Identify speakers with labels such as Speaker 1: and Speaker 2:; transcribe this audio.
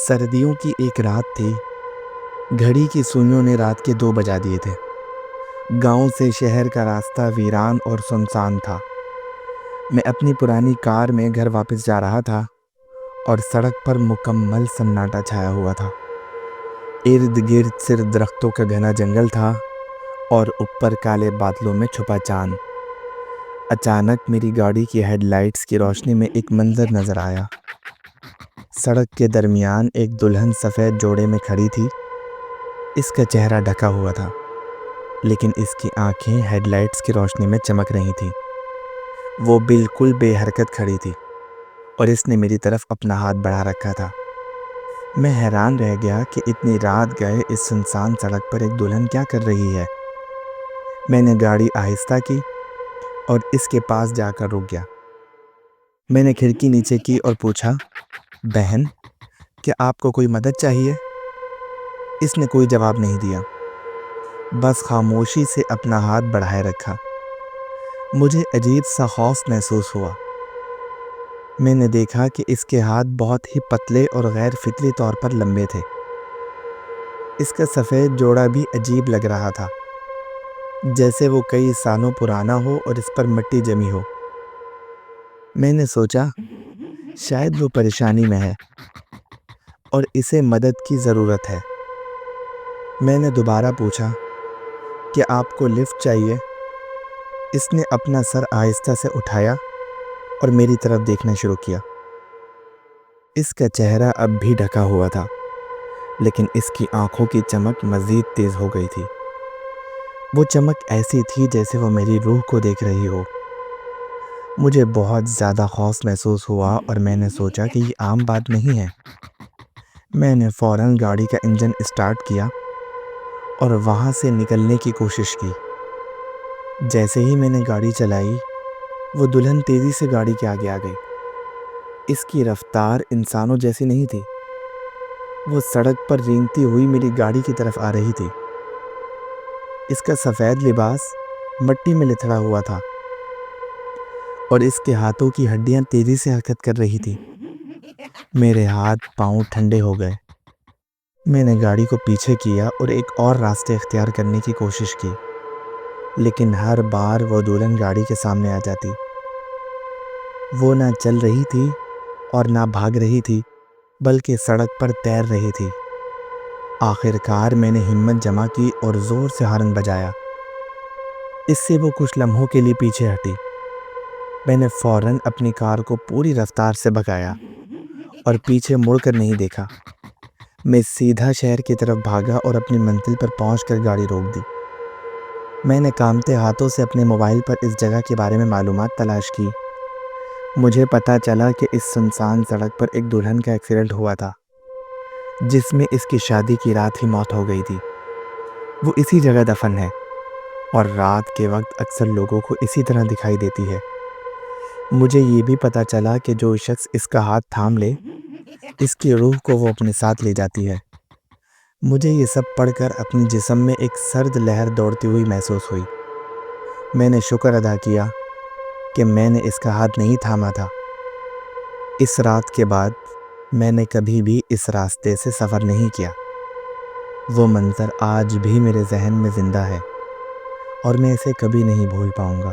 Speaker 1: سردیوں کی ایک رات تھی۔ گھڑی کی سوئیوں نے رات کے 2 بجا دیے تھے۔ گاؤں سے شہر کا راستہ ویران اور سنسان تھا۔ میں اپنی پرانی کار میں گھر واپس جا رہا تھا اور سڑک پر مکمل سناٹا چھایا ہوا تھا۔ ارد گرد صرف درختوں کا گھنا جنگل تھا اور اوپر کالے بادلوں میں چھپا چاند۔ اچانک میری گاڑی کی ہیڈ لائٹس کی روشنی میں ایک منظر نظر آیا۔ سڑک کے درمیان ایک دلہن سفید جوڑے میں کھڑی تھی۔ اس کا چہرہ ڈھکا ہوا تھا، لیکن اس کی آنکھیں ہیڈ لائٹس کی روشنی میں چمک رہی تھیں۔ وہ بالکل بے حرکت کھڑی تھی اور اس نے میری طرف اپنا ہاتھ بڑھا رکھا تھا۔ میں حیران رہ گیا کہ اتنی رات گئے اس سنسان سڑک پر ایک دلہن کیا کر رہی ہے۔ میں نے گاڑی آہستہ کی اور اس کے پاس جا کر رک گیا۔ میں نے کھڑکی نیچے کی اور پوچھا، بہن، کیا آپ کو کوئی مدد چاہیے؟ اس نے کوئی جواب نہیں دیا، بس خاموشی سے اپنا ہاتھ بڑھائے رکھا۔ مجھے عجیب سا خوف محسوس ہوا۔ میں نے دیکھا کہ اس کے ہاتھ بہت ہی پتلے اور غیر فطری طور پر لمبے تھے۔ اس کا سفید جوڑا بھی عجیب لگ رہا تھا، جیسے وہ کئی سالوں پرانا ہو اور اس پر مٹی جمی ہو۔ میں نے سوچا شاید وہ پریشانی میں ہے اور اسے مدد کی ضرورت ہے۔ میں نے دوبارہ پوچھا، کیا آپ کو لفٹ چاہیے؟ اس نے اپنا سر آہستہ سے اٹھایا اور میری طرف دیکھنا شروع کیا۔ اس کا چہرہ اب بھی ڈھکا ہوا تھا، لیکن اس کی آنکھوں کی چمک مزید تیز ہو گئی تھی۔ وہ چمک ایسی تھی جیسے وہ میری روح کو دیکھ رہی ہو۔ مجھے بہت زیادہ خوف محسوس ہوا اور میں نے سوچا کہ یہ عام بات نہیں ہے۔ میں نے فوراً گاڑی کا انجن اسٹارٹ کیا اور وہاں سے نکلنے کی کوشش کی۔ جیسے ہی میں نے گاڑی چلائی، وہ دلہن تیزی سے گاڑی کے آگے آ گئی۔ اس کی رفتار انسانوں جیسی نہیں تھی۔ وہ سڑک پر رینگتی ہوئی میری گاڑی کی طرف آ رہی تھی۔ اس کا سفید لباس مٹی میں لتھڑا ہوا تھا اور اس کے ہاتھوں کی ہڈیاں تیزی سے حرکت کر رہی تھی۔ میرے ہاتھ پاؤں ٹھنڈے ہو گئے۔ میں نے گاڑی کو پیچھے کیا اور ایک اور راستے اختیار کرنے کی کوشش کی، لیکن ہر بار وہ دلہن گاڑی کے سامنے آ جاتی۔ وہ نہ چل رہی تھی اور نہ بھاگ رہی تھی، بلکہ سڑک پر تیر رہی تھی۔ آخر کار میں نے ہمت جمع کی اور زور سے ہارن بجایا۔ اس سے وہ کچھ لمحوں کے لیے پیچھے ہٹی۔ میں نے فوراً اپنی کار کو پوری رفتار سے بھگایا اور پیچھے مڑ کر نہیں دیکھا۔ میں سیدھا شہر کی طرف بھاگا اور اپنی منزل پر پہنچ کر گاڑی روک دی۔ میں نے کانپتے ہاتھوں سے اپنے موبائل پر اس جگہ کے بارے میں معلومات تلاش کی۔ مجھے پتہ چلا کہ اس سنسان سڑک پر ایک دلہن کا ایکسیڈنٹ ہوا تھا، جس میں اس کی شادی کی رات ہی موت ہو گئی تھی۔ وہ اسی جگہ دفن ہے اور رات کے وقت اکثر لوگوں کو اسی طرح دکھائی دیتی ہے۔ مجھے یہ بھی پتہ چلا کہ جو شخص اس کا ہاتھ تھام لے، اس کی روح کو وہ اپنے ساتھ لے جاتی ہے۔ مجھے یہ سب پڑھ کر اپنے جسم میں ایک سرد لہر دوڑتی ہوئی محسوس ہوئی۔ میں نے شکر ادا کیا کہ میں نے اس کا ہاتھ نہیں تھاما تھا۔ اس رات کے بعد میں نے کبھی بھی اس راستے سے سفر نہیں کیا۔ وہ منظر آج بھی میرے ذہن میں زندہ ہے اور میں اسے کبھی نہیں بھول پاؤں گا۔